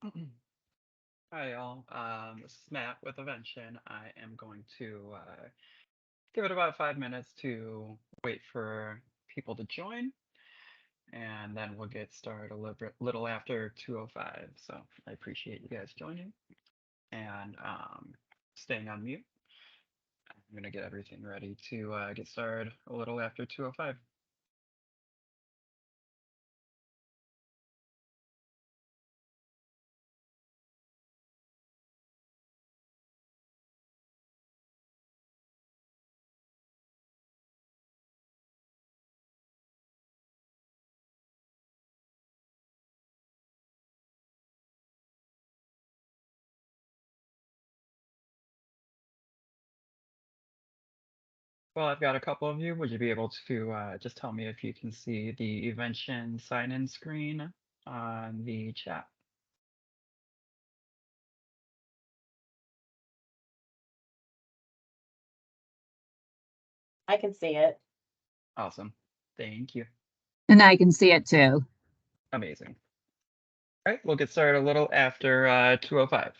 Hi, y'all. This is Matt with Evention. I am going to give it about 5 minutes to wait for people to join, and then we'll get started a little after 2:05. So I appreciate you guys joining and staying on mute. I'm going to get everything ready to get started a little after 2:05. Well, I've got a couple of you. Would you be able to just tell me if you can see the Evention sign-in screen on the chat? I can see it. Awesome. Thank you. And I can see it too. Amazing. All right, we'll get started a little after 2:05.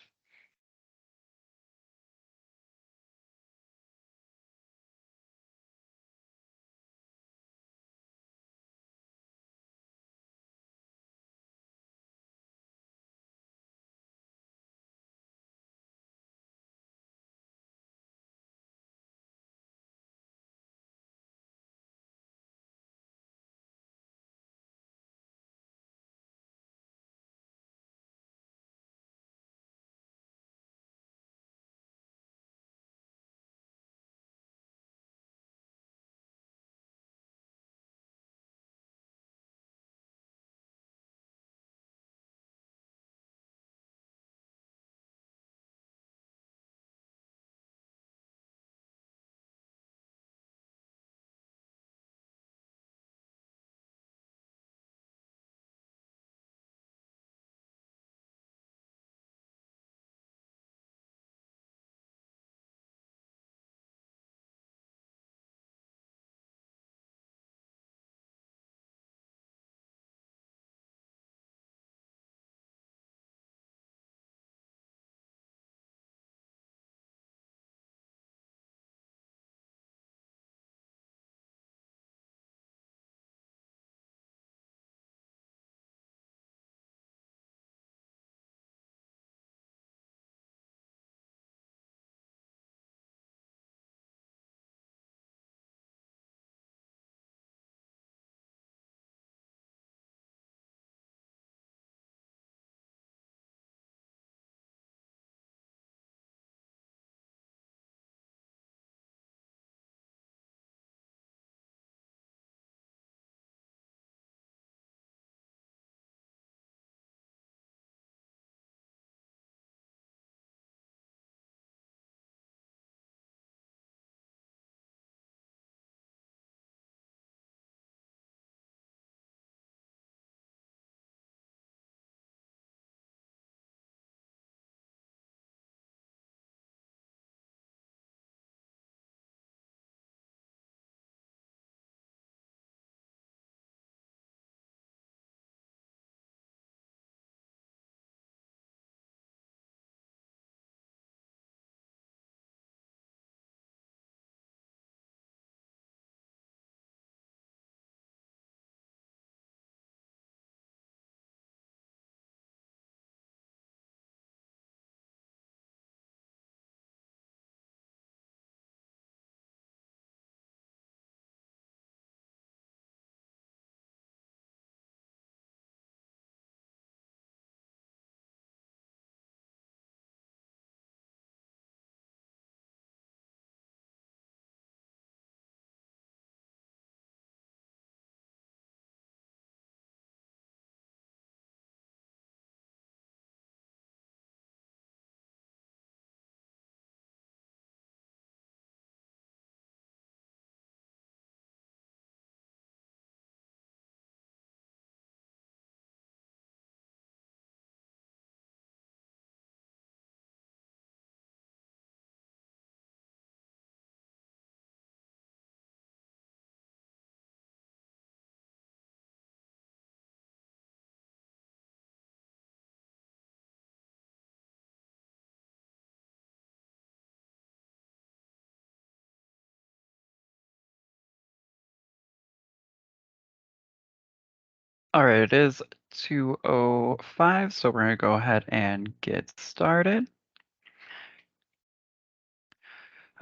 All right, it is 2:05, so we're going to go ahead and get started.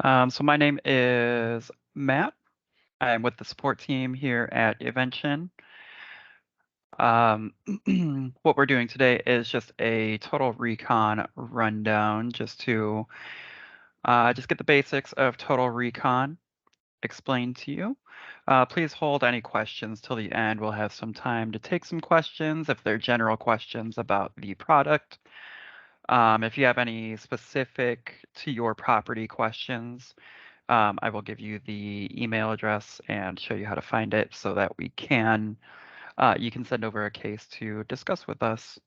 So my name is Matt. I'm with the support team here at Evention. What we're doing today is just a total recon rundown, just to just get the basics of total recon explained to you. Please hold any questions till the end. We'll have some time to take some questions if they're general questions about the product. If you have any specific to your property questions, I will give you the email address and show you how to find it so that you can send over a case to discuss with us.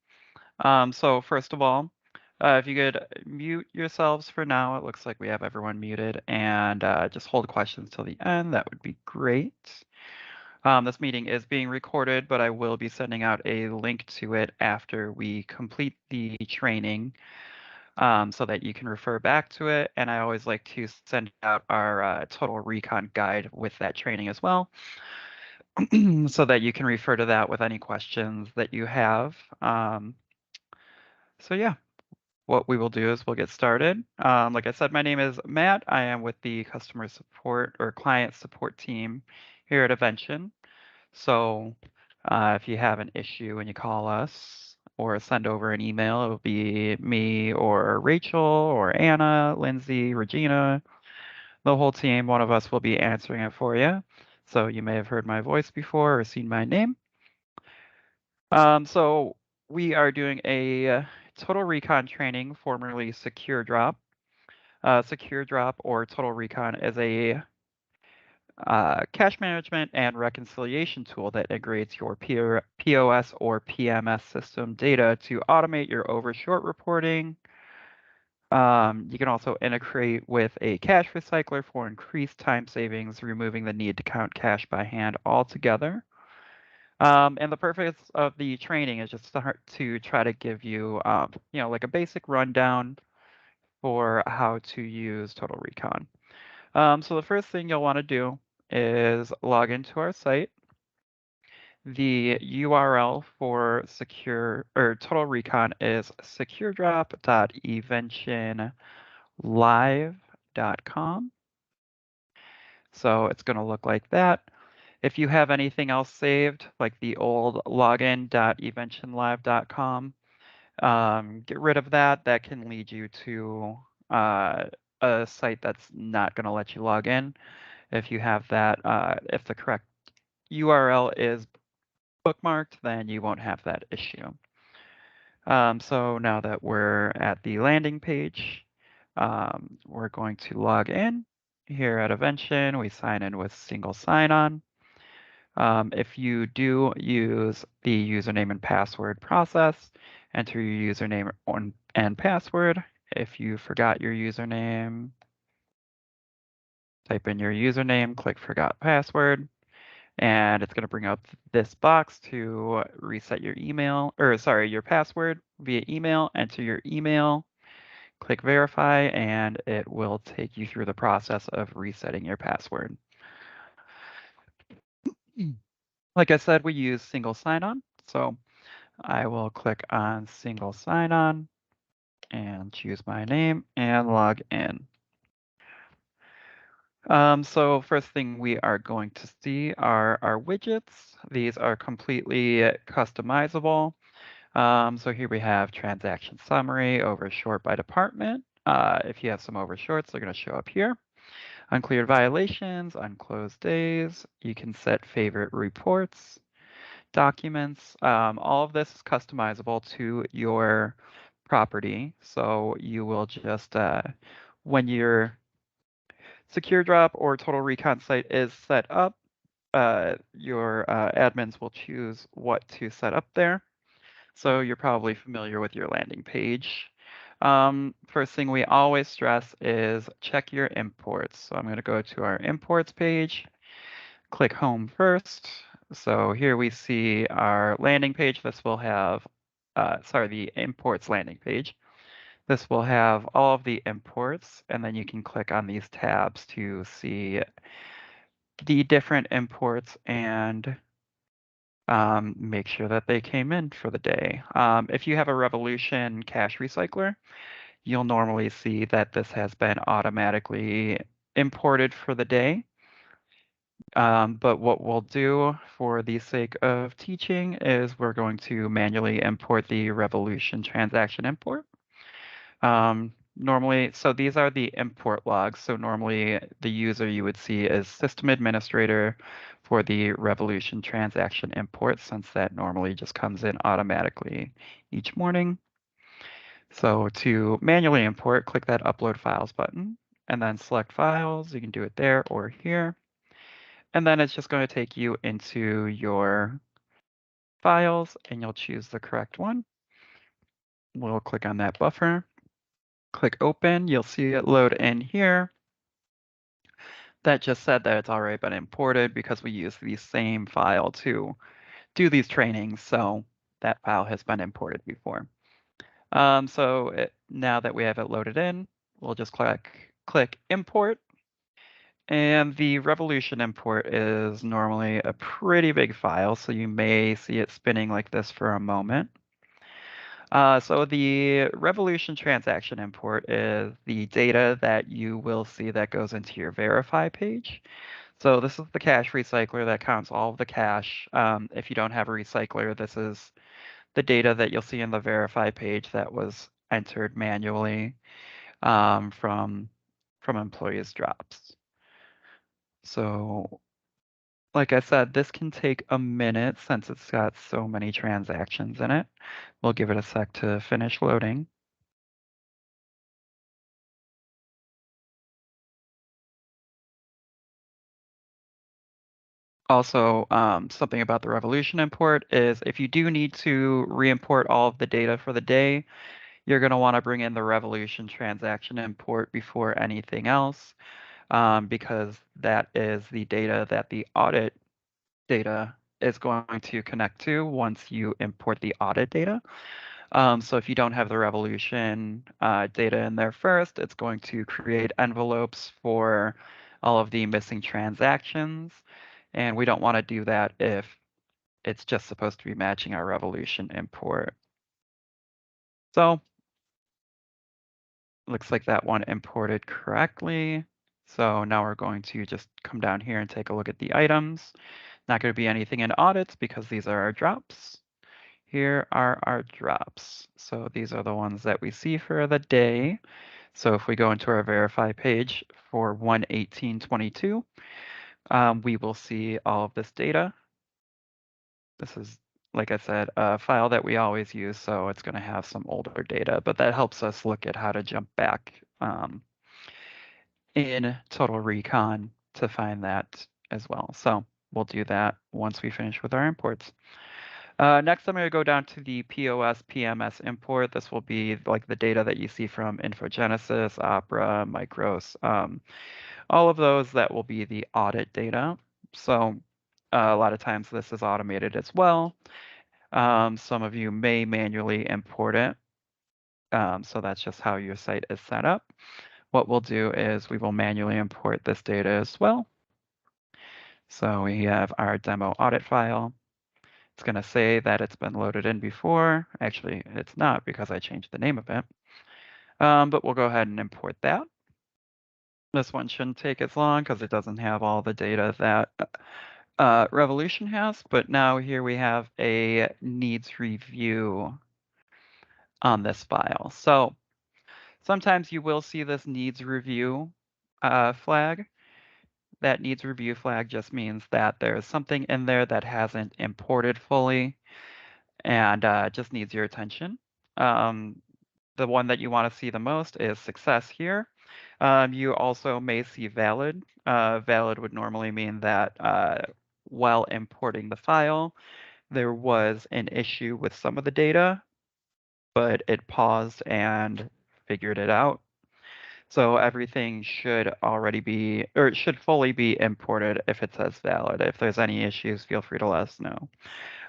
So first of all, if you could mute yourselves for now, it looks like we have everyone muted, and just hold questions till the end, that would be great. This meeting is being recorded, but I will be sending out a link to it after we complete the training, so that you can refer back to it. And I always like to send out our total recon guide with that training as well, so that you can refer to that with any questions that you have. So yeah, what we will do is we'll get started. Like I said, my name is Matt. I am with the customer support or client support team here at Evention. So if you have an issue when you call us or send over an email, it'll be me or Rachel or Anna, Lindsay, Regina, the whole team. One of us will be answering it for you. So you may have heard my voice before or seen my name. So we are doing a Total Recon training, formerly Secure Drop. Secure Drop or Total Recon is a cache management and reconciliation tool that integrates your POS or PMS system data to automate your overshort reporting. You can also integrate with a cache recycler for increased time savings, removing the need to count cache by hand altogether. And the purpose of the training is just to try to give you, like a basic rundown for how to use Total Recon. So the first thing you'll want to do is log into our site. The URL for secure or Total Recon is securedrop.eventionlive.com. So it's going to look like that. If you have anything else saved, like the old login.eventionlive.com, get rid of that. That can lead you to a site that's not going to let you log in. If you have that, if the correct URL is bookmarked, then you won't have that issue. So now that we're at the landing page, we're going to log in. Here at Evention, we sign in with single sign-on. If you do use the username and password process, enter your username and password. If you forgot your username, type in your username, click forgot password, and it's going to bring up this box to reset your your password via email. Enter your email, click verify, and it will take you through the process of resetting your password. Like I said, we use single sign-on, so I will click on single sign-on and choose my name and log in. So first thing we are going to see are our widgets. These are completely customizable. So here we have transaction summary, overshort by department. If you have some overshorts, they're going to show up here. Uncleared violations, unclosed days. You can set favorite reports, documents. All of this is customizable to your property. So you will just, when your Secure Drop or Total Recon site is set up, your admins will choose what to set up there. So you're probably familiar with your landing page. First thing we always stress is check your imports. So I'm going to go to our imports page, click home first. So here we see our landing page. This will have, the imports landing page. This will have all of the imports, and then you can click on these tabs to see the different imports and make sure that they came in for the day. If you have a Revolution cache recycler, you'll normally see that this has been automatically imported for the day. But what we'll do for the sake of teaching is we're going to manually import the Revolution transaction import. Normally, so these are the import logs. So normally the user you would see is system administrator for the Revolution transaction import, since that normally just comes in automatically each morning. So to manually import, click that upload files button and then select files. You can do it there or here. And then it's just going to take you into your files and you'll choose the correct one. We'll click on that buffer, click open. You'll see it load in here. That just said that it's already been imported because we use the same file to do these trainings. So that file has been imported before. Now that we have it loaded in, we'll just click import. And the Revolution import is normally a pretty big file, so you may see it spinning like this for a moment. So the Revolution transaction import is the data that you will see that goes into your verify page. So this is the cache recycler that counts all of the cache. If you don't have a recycler, this is the data that you'll see in the verify page that was entered manually from employees' drops. So like I said, this can take a minute since it's got so many transactions in it. We'll give it a sec to finish loading. Also, something about the Revolution import is if you do need to re-import all of the data for the day, you're going to want to bring in the Revolution transaction import before anything else, because that is the data that the audit data is going to connect to once you import the audit data. So if you don't have the Revolution data in there first, it's going to create envelopes for all of the missing transactions. And we don't want to do that if it's just supposed to be matching our Revolution import. So looks like that one imported correctly. So now we're going to just come down here and take a look at the items. Not going to be anything in audits because these are our drops. Here are our drops. So these are the ones that we see for the day. So if we go into our verify page for 11822, we will see all of this data. This is, like I said, a file that we always use, so it's going to have some older data, but that helps us look at how to jump back in Total Recon to find that as well. So we'll do that once we finish with our imports. Next, I'm going to go down to the POS PMS import. This will be like the data that you see from Infogenesis, Opera, Micros, all of those that will be the audit data. So a lot of times this is automated as well. Some of you may manually import it. So that's just how your site is set up. What we'll do is we will manually import this data as well. So we have our demo audit file. It's going to say that it's been loaded in before. Actually, it's not because I changed the name of it. But we'll go ahead and import that. This one shouldn't take as long because it doesn't have all the data that Revolution has. But now here we have a needs review on this file. So sometimes you will see this needs review flag. That needs review flag just means that there's something in there that hasn't imported fully and just needs your attention. The one that you want to see the most is success here. You also may see valid. Valid would normally mean that while importing the file, there was an issue with some of the data, but it paused and figured it out. So everything should already be, or it should fully be imported if it says valid. If there's any issues, feel free to let us know.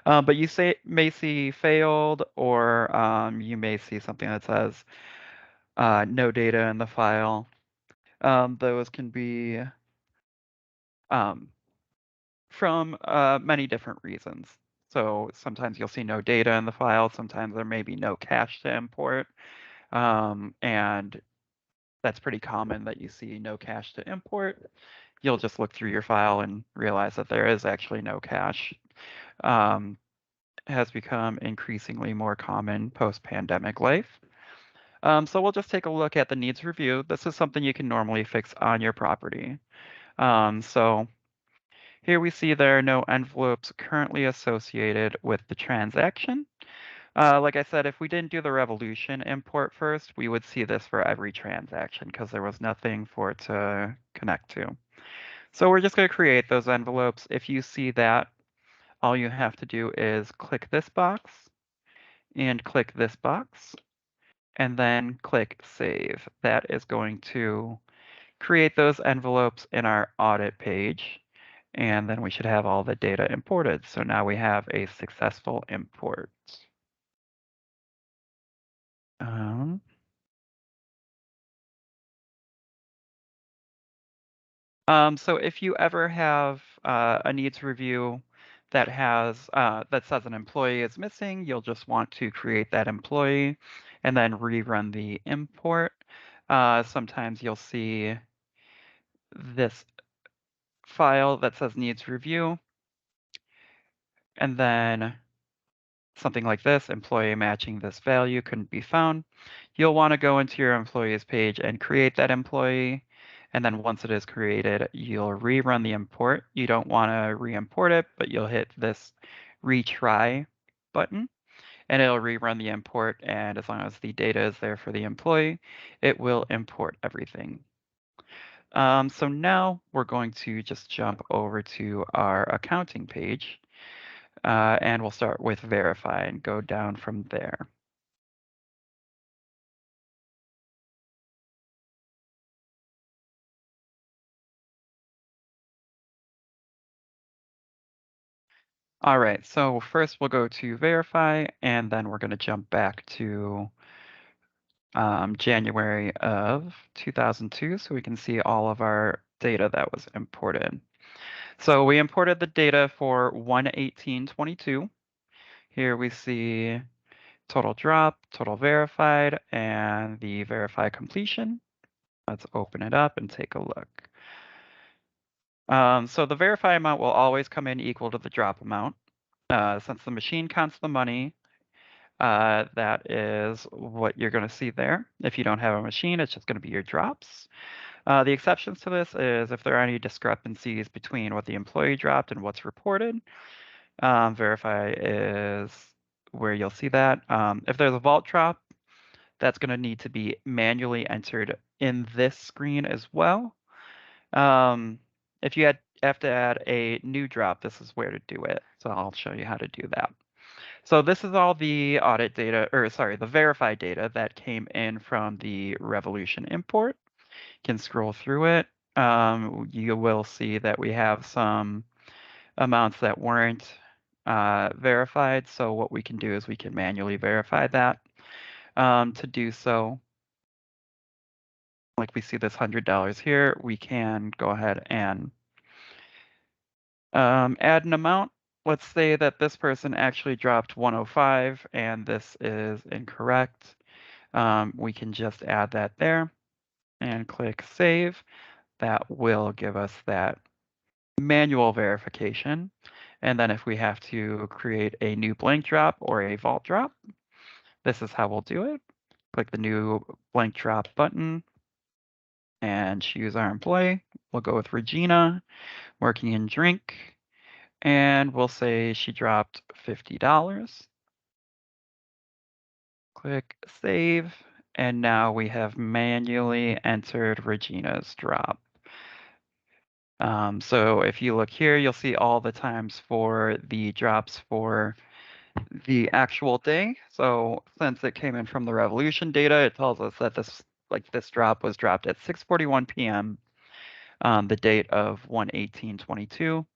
But you may see failed, or you may see something that says no data in the file. Those can be um, from many different reasons. So sometimes you'll see no data in the file. Sometimes there may be no cache to import. And that's pretty common that you see no cache to import. You'll just look through your file and realize that there is actually no cache. Has become increasingly more common post-pandemic life. So we'll just take a look at the needs review. This is something you can normally fix on your property. So here we see there are no envelopes currently associated with the transaction. Like I said, if we didn't do the Revolution import first, we would see this for every transaction because there was nothing for it to connect to. So we're just going to create those envelopes. If you see that, all you have to do is click this box and click this box and then click Save. That is going to create those envelopes in our audit page, and then we should have all the data imported. So now we have a successful import. Um, so if you ever have a needs review that has that says an employee is missing, you'll just want to create that employee and then rerun the import. Sometimes you'll see this file that says needs review, and then something like this, employee matching this value couldn't be found. You'll want to go into your employees page and create that employee. And then once it is created, you'll rerun the import. You don't want to re-import it, but you'll hit this retry button and it'll rerun the import. And as long as the data is there for the employee, it will import everything. So now we're going to just jump over to our accounting page. And we'll start with verify and go down from there. All right, so first we'll go to verify, and then we're going to jump back to January of 2002 so we can see all of our data that was imported. So we imported the data for 1/18/22. Here we see total drop, total verified, and the verify completion. Let's open it up and take a look. So the verify amount will always come in equal to the drop amount. Since the machine counts the money, that is what you're going to see there. If you don't have a machine, it's just going to be your drops. The exceptions to this is if there are any discrepancies between what the employee dropped and what's reported. Verify is where you'll see that. If there's a vault drop, that's going to need to be manually entered in this screen as well. If you have to add a new drop, this is where to do it. So I'll show you how to do that. So this is all the audit data, or sorry, the verified data that came in from the Revolution import. You can scroll through it. You will see that we have some amounts that weren't verified. So what we can do is we can manually verify that. To do so, like we see this $100 here, we can go ahead and add an amount. Let's say that this person actually dropped 105 and this is incorrect. We can just add that there and click save. That will give us that manual verification. And then if we have to create a new blank drop or a vault drop, this is how we'll do it. Click the new blank drop button and choose our employee. We'll go with Regina, working in drink, and we'll say she dropped $50. Click save, and now we have manually entered Regina's drop. So if you look here, you'll see all the times for the drops for the actual day. So since it came in from the Revolution data, it tells us that this drop was dropped at 6:41 p.m. on the date of 1/18/22.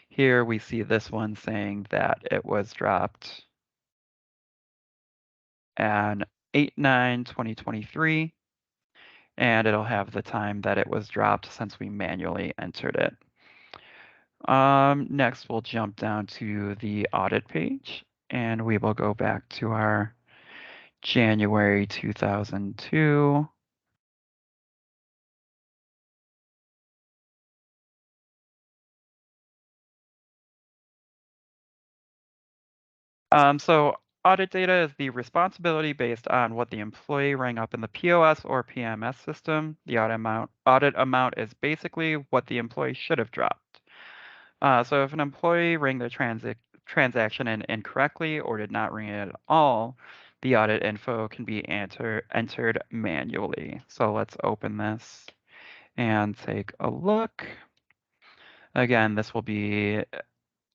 Here we see this one saying that it was dropped at 8/9/2023, and it'll have the time that it was dropped since we manually entered it. Next, we'll jump down to the audit page, and we will go back to our January 2002. So audit data is the responsibility based on what the employee rang up in the POS or PMS system. The audit amount is basically what the employee should have dropped. So if an employee rang the transaction in incorrectly or did not ring it at all, the audit info can be entered manually. So let's open this and take a look. Again, this will be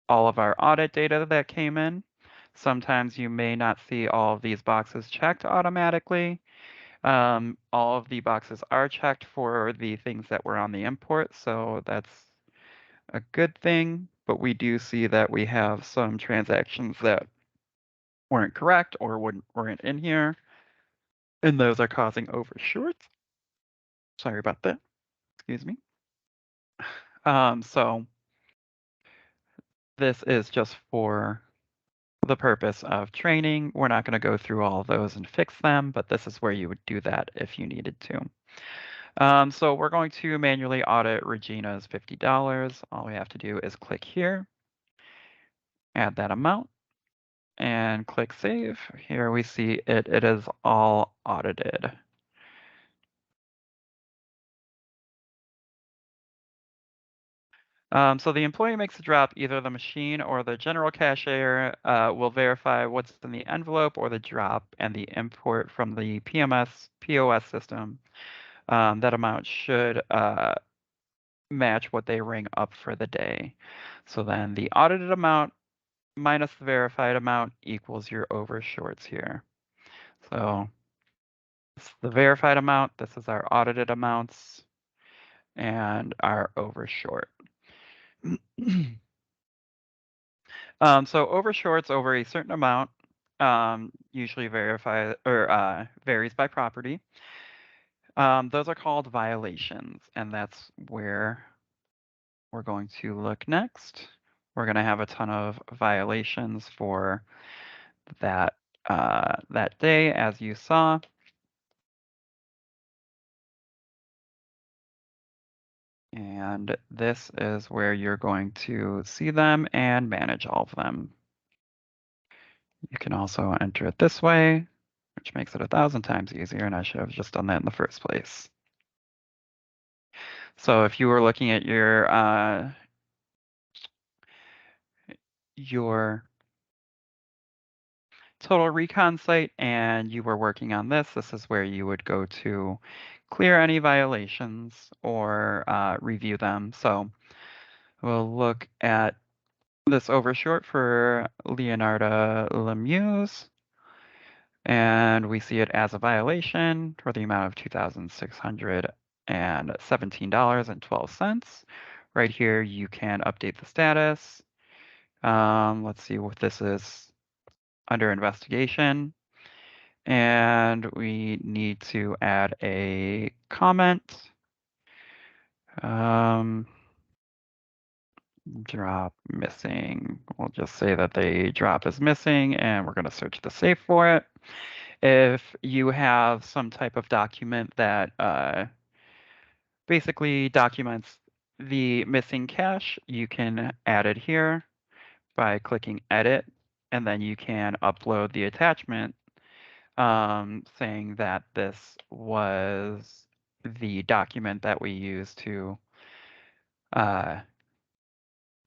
all of our audit data that came in. Sometimes you may not see all of these boxes checked automatically. All of the boxes are checked for the things that were on the import, so that's a good thing. But we do see that we have some transactions that weren't correct or weren't in here, and those are causing overshorts. Sorry about that. Excuse me. So this is just for the purpose of training. We're not going to go through all of those and fix them, but this is where you would do that if you needed to. So we're going to manually audit Regina's $50. All we have to do is click here, add that amount, and click Save. Here we see it is all audited. So the employee makes a drop, either the machine or the general cashier will verify what's in the envelope or the drop and the import from the POS system. That amount should match what they ring up for the day. So then the audited amount minus the verified amount equals your overshorts here. So this is the verified amount, this is our audited amounts, and our overshort. So overshorts over a certain amount usually varies by property. Those are called violations, and that's where we're going to look next. We're going to have a ton of violations for that that day, as you saw. And this is where you're going to see them and manage all of them. You can also enter it this way, which makes it 1,000 times easier, and I should have just done that in the first place. So if you were looking at your total recon site and you were working on this, this is where you would go to clear any violations or review them. So we'll look at this overshort for Leonardo Lemieux, and we see it as a violation for the amount of $2,617.12. Right here, you can update the status. Let's see what this is under investigation. And we need to add a comment. Drop missing. We'll just say that the drop is missing and we're going to search the safe for it. If you have some type of document that basically documents the missing cache, you can add it here by clicking edit, and then you can upload the attachment saying that this was the document that we use to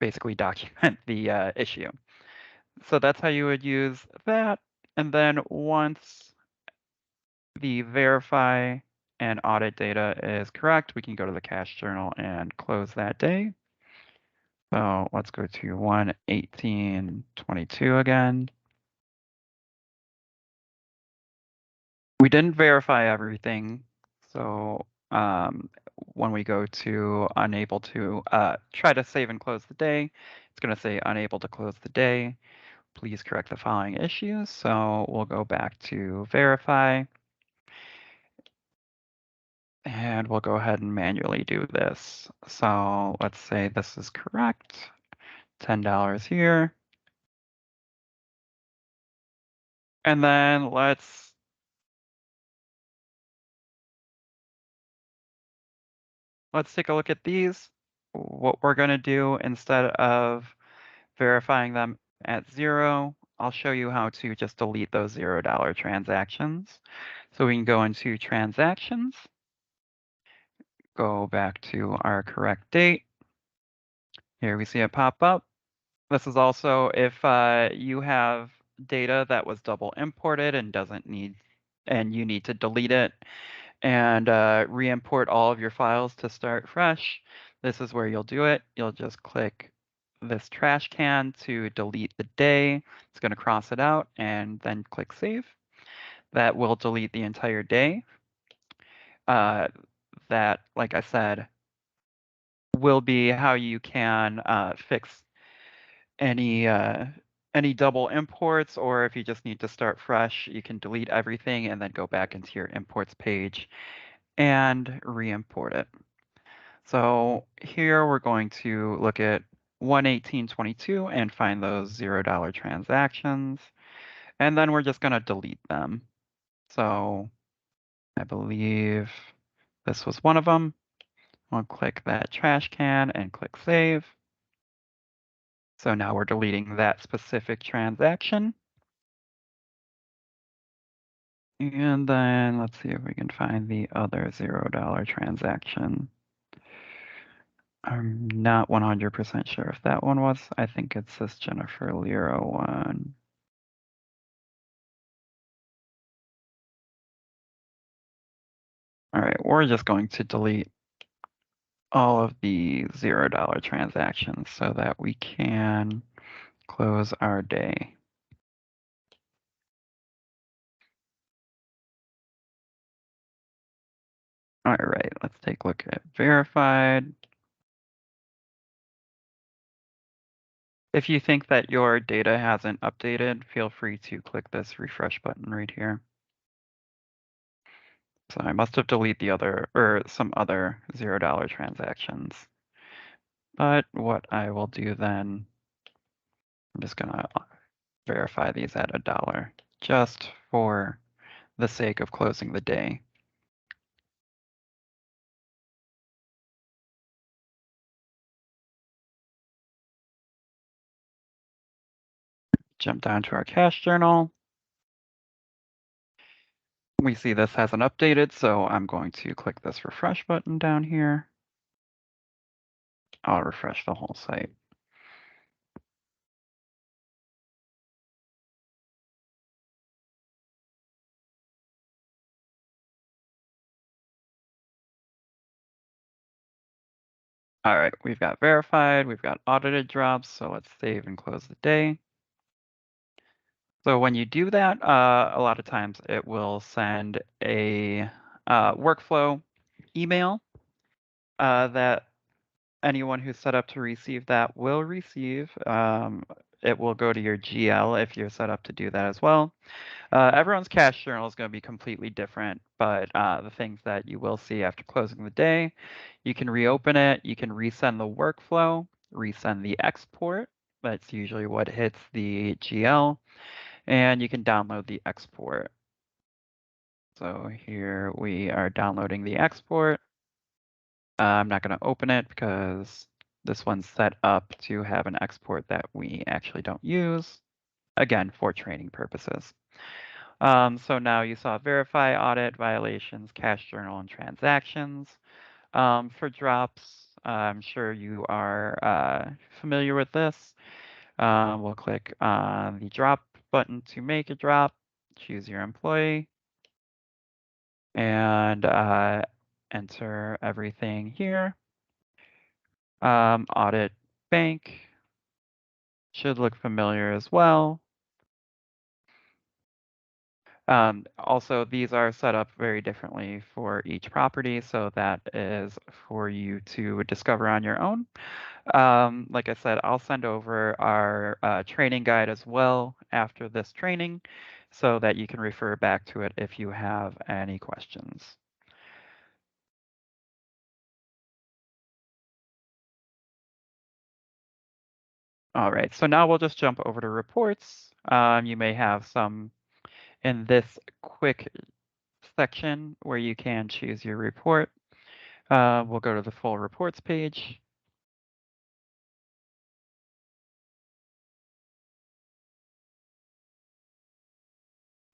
basically document the issue. So that's how you would use that. And then once the verify and audit data is correct, we can go to the cash journal and close that day. So let's go to 1/18/22 again. We didn't verify everything. So when we go to unable to try to save and close the day, it's going to say unable to close the day. Please correct the following issues. So we'll go back to verify. And we'll go ahead and manually do this. So let's say this is correct. $10 here. And then let's take a look at these. What we're going to do instead of verifying them at 0, I'll show you how to just delete those $0 transactions. So we can go into transactions, go back to our correct date. Here we see it pop up. This is also if you have data that was double imported and you need to delete it and re-import all of your files to start fresh. This is where you'll do it. You'll just click this trash can to delete the day. It's going to cross it out and then click save. That will delete the entire day. That, like I said, will be how you can fix any double imports, or if you just need to start fresh, you can delete everything and then go back into your imports page and re-import it. So here we're going to look at 118.22 and find those $0 transactions, and then we're just going to delete them. So I believe this was one of them. I'll click that trash can and click save. So now we're deleting that specific transaction. And then let's see if we can find the other $0 transaction. I'm not 100% sure if that one was. I think it's this Jennifer Lira one. All right, we're just going to delete all of the $0 transactions so that we can close our day. All right, let's take a look at verified. If you think that your data hasn't updated, feel free to click this refresh button right here. So I must have deleted the other, or some other $0 transactions. But what I will do then, I'm just gonna verify these at $1, just for the sake of closing the day. Jump down to our cash journal. We see this hasn't updated, so I'm going to click this refresh button down here. I'll refresh the whole site. All right, we've got verified, we've got audited drops, so let's save and close the day. So when you do that, a lot of times it will send a workflow email that anyone who's set up to receive that will receive. It will go to your GL if you're set up to do that as well. Everyone's cash journal is going to be completely different, but the things that you will see after closing the day, you can reopen it, you can resend the workflow, resend the export. That's usually what hits the GL, and you can download the export. So here we are downloading the export. I'm not going to open it because this one's set up to have an export that we actually don't use, again, for training purposes. So now you saw verify, audit, violations, cash journal, and transactions. For drops, I'm sure you are familiar with this. We'll click on the drop button to make a drop, choose your employee, and enter everything here. Audit bank should look familiar as well. Also, these are set up very differently for each property, so that is for you to discover on your own. Like I said, I'll send over our training guide as well after this training so that you can refer back to it if you have any questions. All right, so now we'll just jump over to reports. You may have some in this quick section where you can choose your report. We'll go to the full reports page.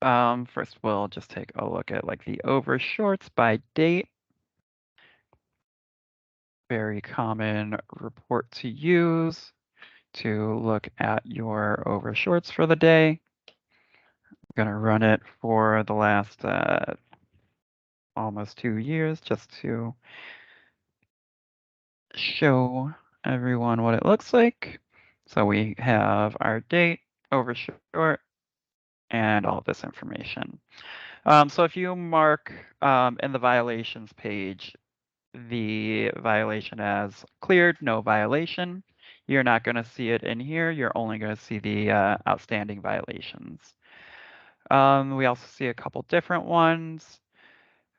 First, we'll just take a look at like the overshorts by date. Very common report to use to look at your overshorts for the day. I'm gonna run it for the last almost 2 years just to show everyone what it looks like. So we have our date, overshort, and all of this information. So if you mark in the violations page the violation as cleared, no violation, you're not going to see it in here. You're only going to see the outstanding violations. We also see a couple different ones.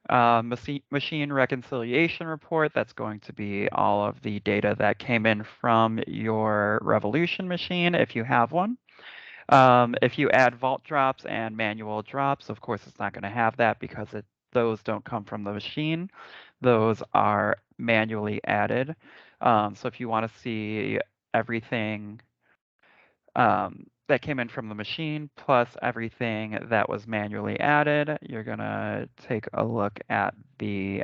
Machine reconciliation report, that's going to be all of the data that came in from your Revolution machine if you have one. If you add vault drops and manual drops, of course, it's not going to have that because those don't come from the machine. Those are manually added. So if you want to see everything that came in from the machine plus everything that was manually added, you're going to take a look at the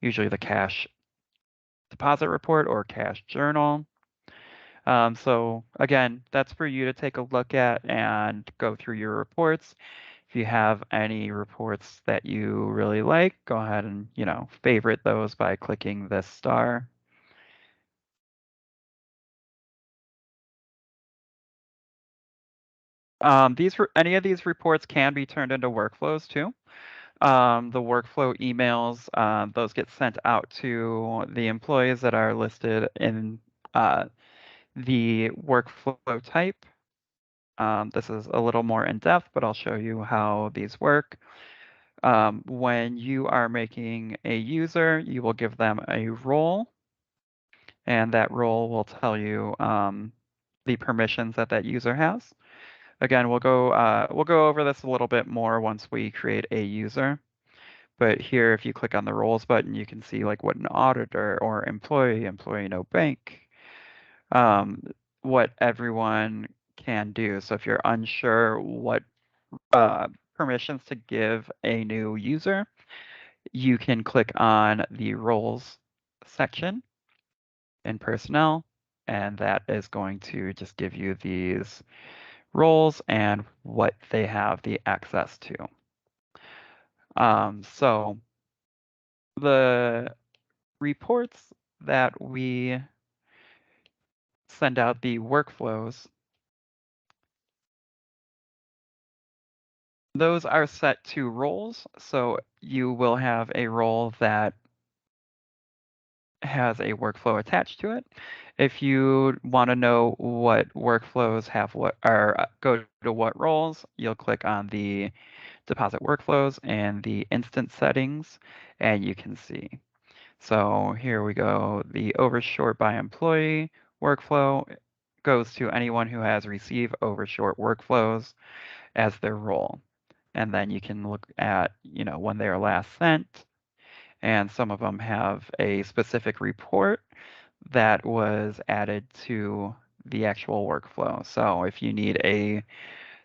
usually the cash deposit report or cash journal. So again, that's for you to take a look at and go through your reports. If you have any reports that you really like, go ahead and, favorite those by clicking this star. Any of these reports can be turned into workflows too. The workflow emails, those get sent out to the employees that are listed in the workflow type. This is a little more in depth, but I'll show you how these work. When you are making a user, you will give them a role, and that role will tell you the permissions that that user has. Again, we'll go over this a little bit more once we create a user. But here, if you click on the roles button, you can see like what an auditor or employee no bank, what everyone can do. So if you're unsure what permissions to give a new user, you can click on the roles section in personnel, and that is going to just give you these roles and what they have the access to. So the reports that we send out, the workflows, those are set to roles. So you will have a role that has a workflow attached to it. If you want to know what workflows have what are go to what roles, you'll click on the deposit workflows and the instance settings, and you can see. So here we go. The overshort by employee workflow goes to anyone who has received overshort workflows as their role. And then you can look at, when they are last sent, and some of them have a specific report that was added to the actual workflow. So if you need a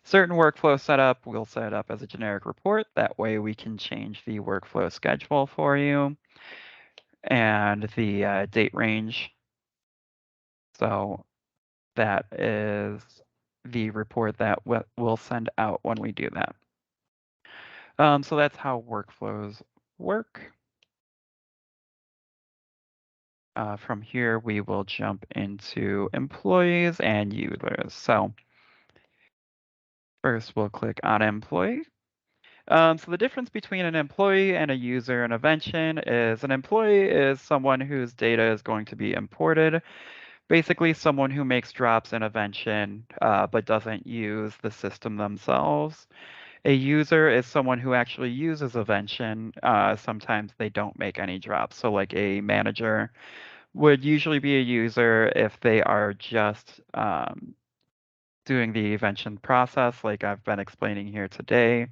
certain workflow setup, we'll set it up as a generic report. That way we can change the workflow schedule for you and the date range. So that is the report that we'll send out when we do that. So that's how workflows work. From here, we will jump into employees and users. So first, we'll click on employee. So the difference between an employee and a user in Invention is an employee is someone whose data is going to be imported. Basically, someone who makes drops in Invention but doesn't use the system themselves. A user is someone who actually uses Invention. Sometimes they don't make any drops. So like a manager would usually be a user if they are just doing the evention process, like I've been explaining here today.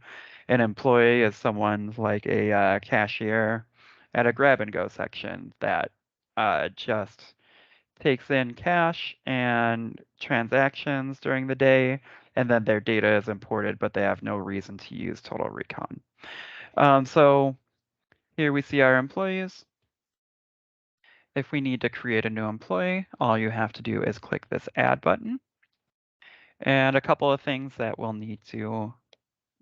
An employee is someone like a cashier at a grab and go section that just takes in cash and transactions during the day, and then their data is imported, but they have no reason to use Total Recon. So here we see our employees. If we need to create a new employee, all you have to do is click this add button. And a couple of things that we'll need to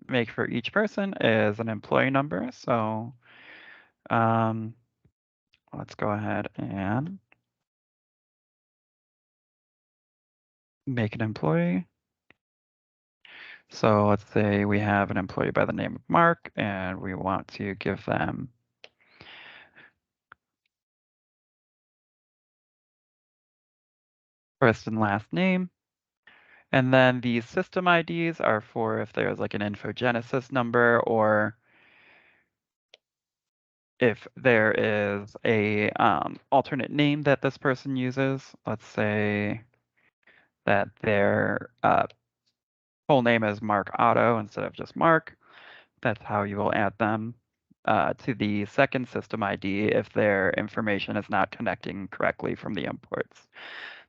make for each person is an employee number. So um, let's go ahead and make an employee. So let's say we have an employee by the name of Mark, and we want to give them first and last name. And then the system IDs are for if there's like an infogenesis number or if there is a alternate name that this person uses. Let's say that their full name is Mark Otto instead of just Mark. That's how you will add them to the second system ID if their information is not connecting correctly from the imports.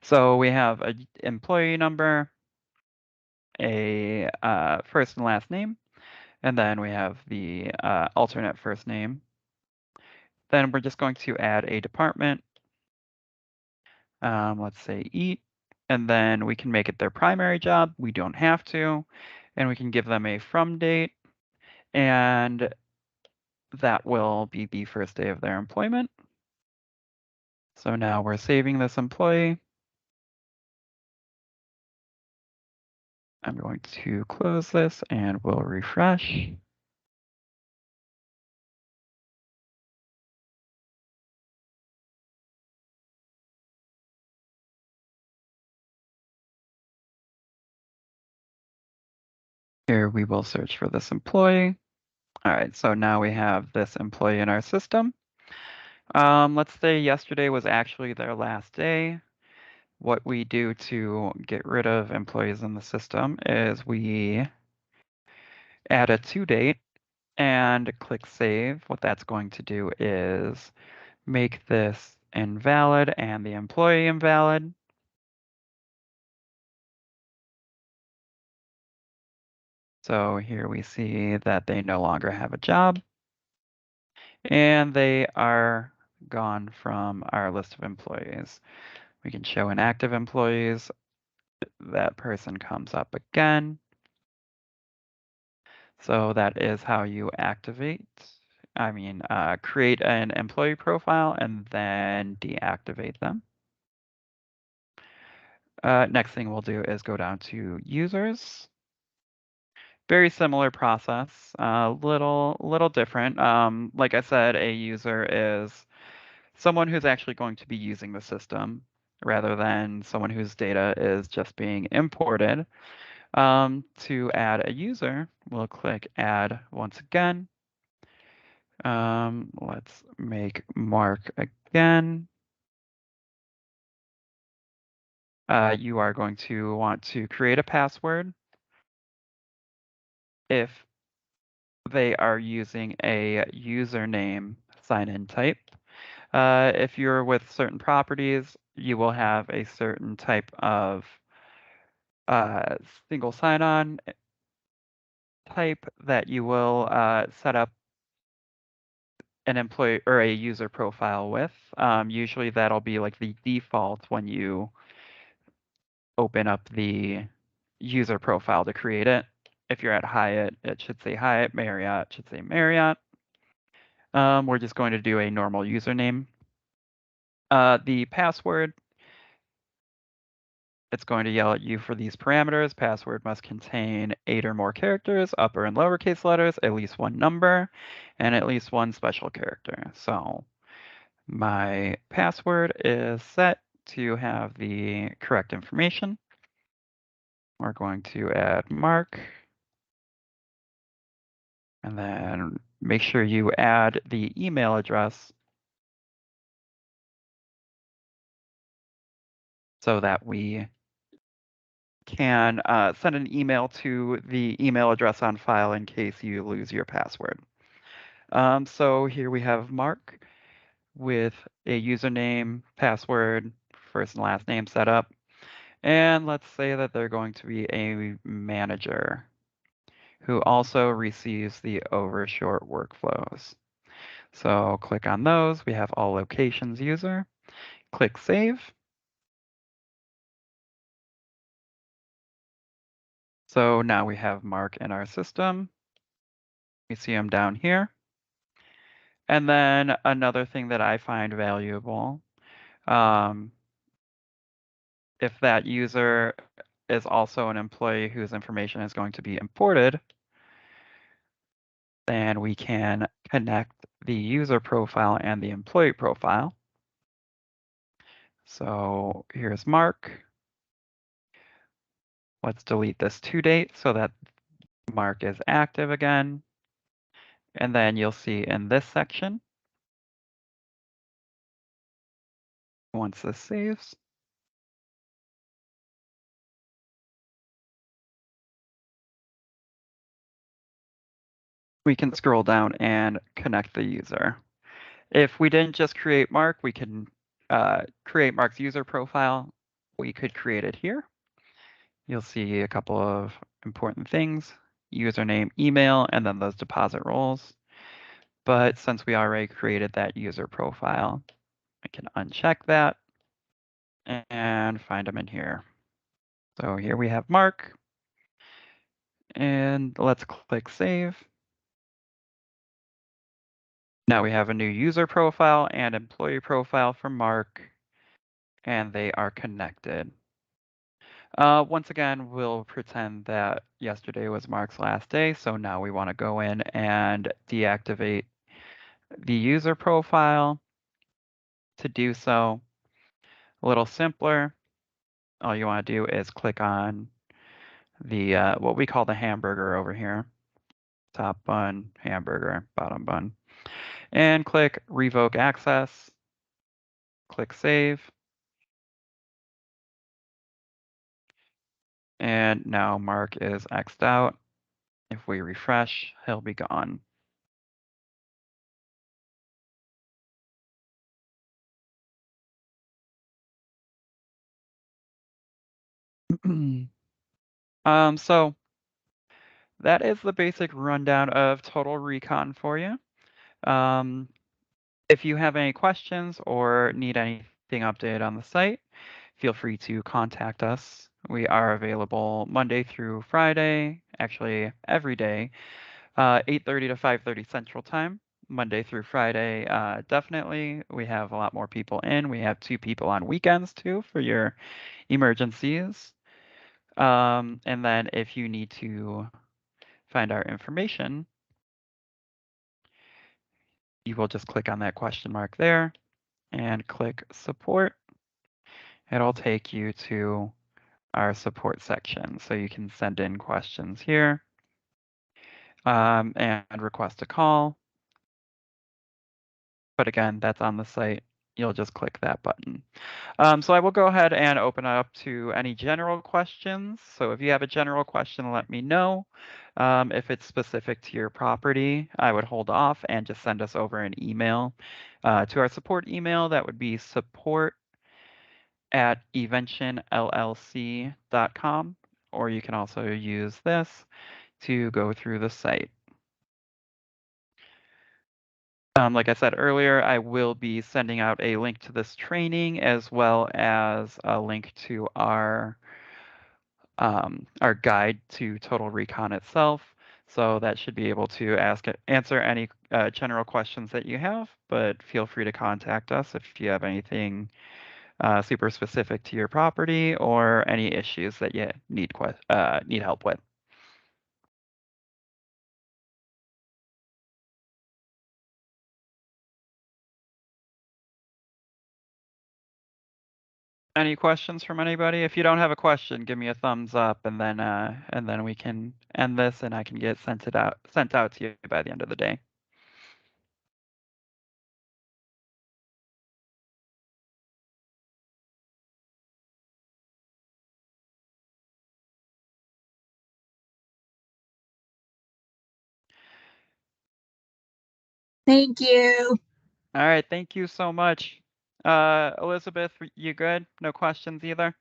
So we have an employee number, a first and last name, and then we have the alternate first name. Then we're just going to add a department. Let's say eat, and then we can make it their primary job. We don't have to, and we can give them a from date, and that will be the first day of their employment. So now we're saving this employee. I'm going to close this and we'll refresh. Here we will search for this employee. All right, so now we have this employee in our system. Let's say yesterday was actually their last day. What we do to get rid of employees in the system is we add a to date and click save. What that's going to do is make this invalid and the employee invalid. So here we see that they no longer have a job and they are gone from our list of employees. We can show inactive employees. That person comes up again. So that is how you create an employee profile and then deactivate them. Next thing we'll do is go down to users. Very similar process, little different. Like I said, a user is someone who's actually going to be using the system rather than someone whose data is just being imported. To add a user, we'll click add once again. Let's make Mark again. You are going to want to create a password. If they are using a username sign-in type, if you're with certain properties, you will have a certain type of single sign-on type that you will set up an employee or a user profile with. Usually that'll be like the default when you open up the user profile to create it. If you're at Hyatt, it should say Hyatt, Marriott, it should say Marriott. We're just going to do a normal username. The password, it's going to yell at you for these parameters. Password must contain 8 or more characters, upper and lowercase letters, at least one number, and at least one special character. So my password is set to have the correct information. We're going to add Mark. And then make sure you add the email address so that we can send an email to the email address on file in case you lose your password. So here we have Mark with a username, password, first and last name set up. And let's say that they're going to be a manager who also receives the overshort workflows. So click on those. We have all locations user. Click save. So now we have Mark in our system. We see him down here. And then another thing that I find valuable, if that user is also an employee whose information is going to be imported, then we can connect the user profile and the employee profile. So here's Mark. Let's delete this to date so that Mark is active again. And then you'll see in this section, once this saves, we can scroll down and connect the user. If we didn't just create Mark, we can create Mark's user profile. We could create it here. You'll see a couple of important things, username, email, and then those deposit roles. But since we already created that user profile, I can uncheck that and find them in here. So here we have Mark, and let's click save. Now we have a new user profile and employee profile for Mark, and they are connected. Once again, we'll pretend that yesterday was Mark's last day, so now we want to go in and deactivate the user profile. To do so, a little simpler, all you want to do is click on the what we call the hamburger over here, top bun, hamburger, bottom bun, and click revoke access, click save, and now Mark is X'd out. If we refresh, he'll be gone. So that is the basic rundown of Total Recon for you. If you have any questions or need anything updated on the site, feel free to contact us. We are available Monday through Friday, actually every day, 8:30 to 5:30 Central Time. Monday through Friday, definitely. We have a lot more people in. We have 2 people on weekends too for your emergencies. And then if you need to find our information, you will just click on that question mark there and click support. It'll take you to our support section. So you can send in questions here and request a call. But again, that's on the site. You'll just click that button. So I will go ahead and open up to any general questions. So if you have a general question, let me know. If it's specific to your property, I would hold off and just send us over an email to our support email. That would be support@eventionllc.com, or you can also use this to go through the site. Like I said earlier, I will be sending out a link to this training as well as a link to our guide to Total Recon itself. So that should be able to answer any general questions that you have, but feel free to contact us if you have anything super specific to your property or any issues that you need help with. Any questions from anybody? If you don't have a question, give me a thumbs up, and then we can end this, and I can get sent out to you by the end of the day. Thank you. All right, thank you so much. Elizabeth, you good? No questions either?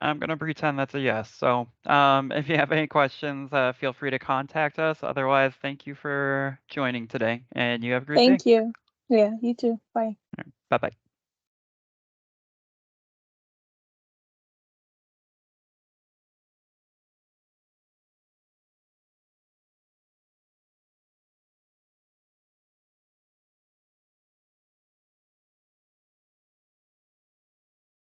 I'm gonna pretend that's a yes. So, if you have any questions, feel free to contact us. Otherwise, thank you for joining today, and you have a great day. Thank you. Yeah, you too. Bye. Bye bye.